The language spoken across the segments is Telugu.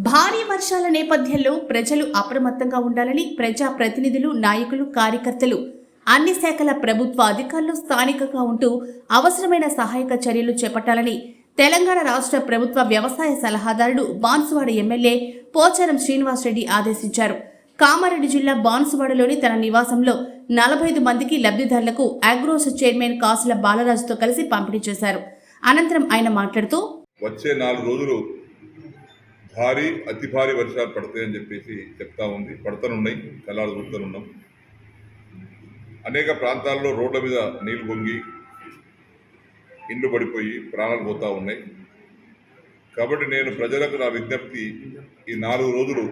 భారీ వర్షాల నేపథ్యంలో ప్రజలు అప్రమత్తంగా ఉండాలని ప్రజా ప్రతినిధులు, నాయకులు, కార్యకర్తలు, అన్ని శాఖల ప్రభుత్వ అధికారులు స్థానికంగా ఉంటూ అవసరమైన సహాయక చర్యలు చేపట్టాలని తెలంగాణ రాష్ట్ర ప్రభుత్వ వ్యవసాయ సలహాదారుడు బాన్సువాడ ఎమ్మెల్యే పోచారం శ్రీనివాసరెడ్డి ఆదేశించారు. కామారెడ్డి జిల్లా బాన్సువాడలోని తన నివాసంలో 45 మందికి లబ్ధిదారులకు అగ్రోస్ చైర్మన్ కాసుల బాలరాజుతో కలిసి పంపిణీ చేశారు. అనంతరం ఆయన మాట్లాడుతూ, వచ్చే 4 రోజులు భారీ అతి భారీ వర్షాలు పడతాయని చెప్పేసి చెప్తా ఉంది. పడతానున్నాయి, కళ్ళాలు చూస్తున్నాం. అనేక ప్రాంతాల్లో రోడ్ల మీద నీళ్లు పొంగి ఇండ్లు పడిపోయి ప్రాణాలు పోతూ ఉన్నాయి. కాబట్టి నేను ప్రజలకు నా విజ్ఞప్తి, ఈ 4 రోజులు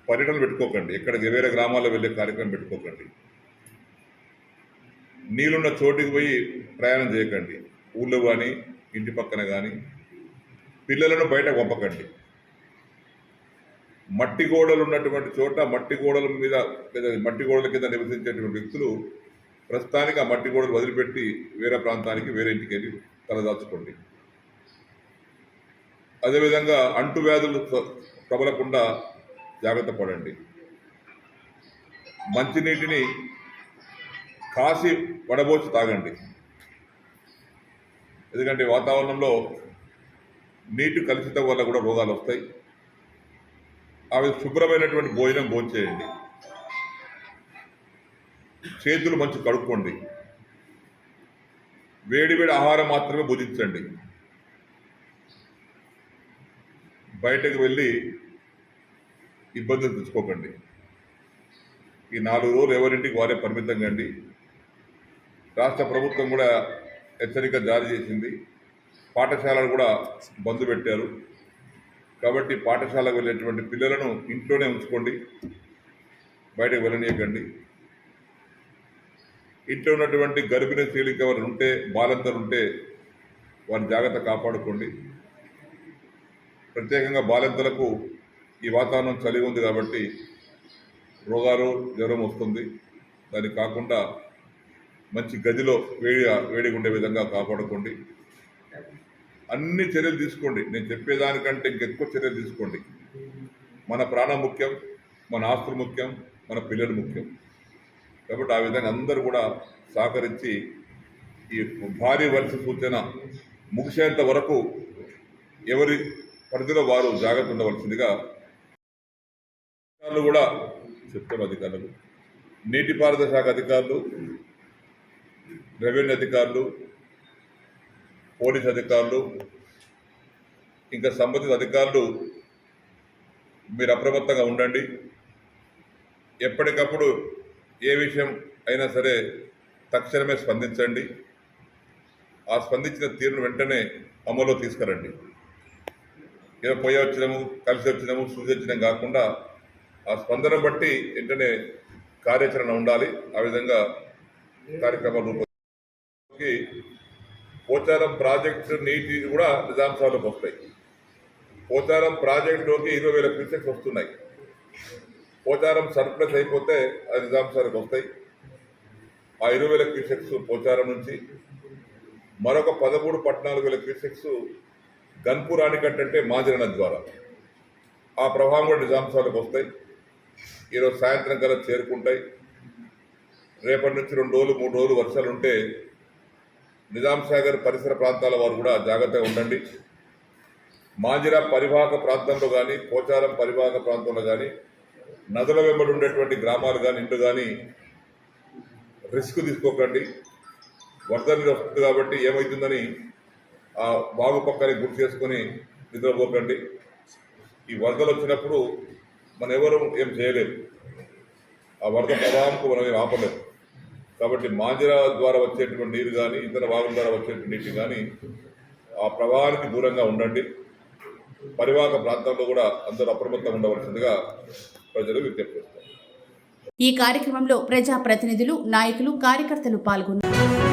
పర్యటన పెట్టుకోకండి, ఎక్కడికి వేరే గ్రామాల్లో వెళ్ళే కార్యక్రమం పెట్టుకోకండి, నీళ్ళున్న చోటుకి పోయి ప్రయాణం చేయకండి, ఊళ్ళో కానీ ఇంటి పక్కన కానీ పిల్లలను బయటకు పంపకండి. మట్టి గోడలు ఉన్నటువంటి చోట మట్టి గోడల మీద లేదా మట్టి గోడల కింద నివసించేటువంటి వ్యక్తులు ప్రస్తుతానికి ఆ మట్టి గోడలు వదిలిపెట్టి వేరే ప్రాంతానికి వేరే ఇంటికి వెళ్ళి తలదాచుకోండి. అదేవిధంగా అంటువ్యాధులు ప్రబలకుండా జాగ్రత్త పడండి. మంచినీటిని కాసి వడబోసి తాగండి. ఎందుకంటే వాతావరణంలో నీటి కలుషితం వల్ల కూడా రోగాలు వస్తాయి. అవి శుభ్రమైనటువంటి భోజనం భోంచేయండి. చేతులు మంచి కడుక్కోండి. వేడివేడి ఆహారం మాత్రమే భుజించండి. బయటకు వెళ్ళి ఇబ్బందులు తెచ్చుకోకండి. ఈ 4 రోజులు ఎవరింటికి వారే పరిమితం కండి. రాష్ట్ర ప్రభుత్వం కూడా హెచ్చరిక జారీ చేసింది. పాఠశాలలు కూడా బంద్ పెట్టారు. కాబట్టి పాఠశాలకు వెళ్ళేటువంటి పిల్లలను ఇంట్లోనే ఉంచుకోండి, బయటకు వెళ్ళనీయకండి. ఇంట్లో ఉన్నటువంటి గర్భిణీ స్త్రీలకు ఎవరు ఉంటే, బాలింతలు ఉంటే వారిని జాగ్రత్త కాపాడుకోండి. ప్రత్యేకంగా బాలింతలకు ఈ వాతావరణం చలి ఉంది కాబట్టి రోగాలు, జ్వరం వస్తుంది. దానికి కాకుండా మంచి గదిలో వేడిగా ఉండే విధంగా కాపాడుకోండి. అన్ని చర్యలు తీసుకోండి. నేను చెప్పేదానికంటే ఇంకెక్కువ చర్యలు తీసుకోండి. మన ప్రాణం ముఖ్యం, మన ఆస్తులు ముఖ్యం, మన పిల్లలు ముఖ్యం. కాబట్టి ఆ విధంగా అందరూ కూడా సహకరించి ఈ భారీ వర్ష సూచన ముగిసేంత వరకు ఎవరి పరిధిలో వారు జాగ్రత్త ఉండవలసిందిగా అధికారులు కూడా చెప్తారు. అధికారులు, నీటిపారుదల శాఖ అధికారులు, రెవెన్యూ అధికారులు, పోలీస్ అధికారులు, ఇంకా సంబంధిత అధికారులు మీరు అప్రమత్తంగా ఉండండి. ఎప్పటికప్పుడు ఏ విషయం అయినా సరే తక్షణమే స్పందించండి. ఆ స్పందించిన తీరును వెంటనే అమల్లో తీసుకురండి. ఏదో పోయి వచ్చినాము, కలిసి వచ్చినాము, చూసి వచ్చినాం కాకుండా ఆ స్పందన బట్టి వెంటనే కార్యాచరణ ఉండాలి. ఆ విధంగా కార్యక్రమాలు రూపొందించి పోచారం ప్రాజెక్టు నీటి కూడా నిజాంసాలకు వస్తాయి. పోచారం ప్రాజెక్టులోకి 20,000 క్యూసెక్స్ వస్తున్నాయి. పోచారం సర్ప్లస్ అయిపోతే అది నిజాంసాలకు వస్తాయి. ఆ 20,000 క్యూసెక్స్ పోచారం నుంచి, మరొక 13-14,000 క్యూసెక్స్ గన్పూర్ ఆనికట్టు మాంజర నది ద్వారా ఆ ప్రభావం కూడా నిజాంసాలకు వస్తాయి. ఈరోజు సాయంత్రం కల్లా చేరుకుంటాయి. రేపటి నుంచి 2 రోజులు 3 రోజులు వర్షాలు ఉంటే నిజాం సాగర్ పరిసర ప్రాంతాల వారు కూడా జాగ్రత్తగా ఉండండి. మాంజిరా పరివాహక ప్రాంతంలో కానీ, పోచారం పరివాహక ప్రాంతంలో కానీ, నదుల వెంబడి ఉండేటువంటి గ్రామాలు కానీ, ఇండ్లు కానీ రిస్క్ తీసుకోకండి. వరద నీరు వస్తుంది కాబట్టి ఏమవుతుందని ఆ బాగు పక్కనే గుర్తు చేసుకొని నిద్రపోకండి. ఈ వరదలు వచ్చినప్పుడు మనం ఎవరు ఏం చేయలేము. ఆ వరద ప్రవాహంకు మనం ఏం ఆపలేము. కాబట్టి మాంజిరా ద్వారా వచ్చేటువంటి నీరు కానీ, ఇతర వాగుల ద్వారా వచ్చేటువంటి నీటి కానీ ఆ ప్రవాహానికి దూరంగా ఉండండి. పరివాహక ప్రాంతంలో కూడా అందరూ అప్రమత్తంగా ఉండవలసిందిగా ప్రజలు విజ్ఞప్తి చేస్తారు. ఈ కార్యక్రమంలో ప్రజా ప్రతినిధులు, నాయకులు, కార్యకర్తలు పాల్గొన్నారు.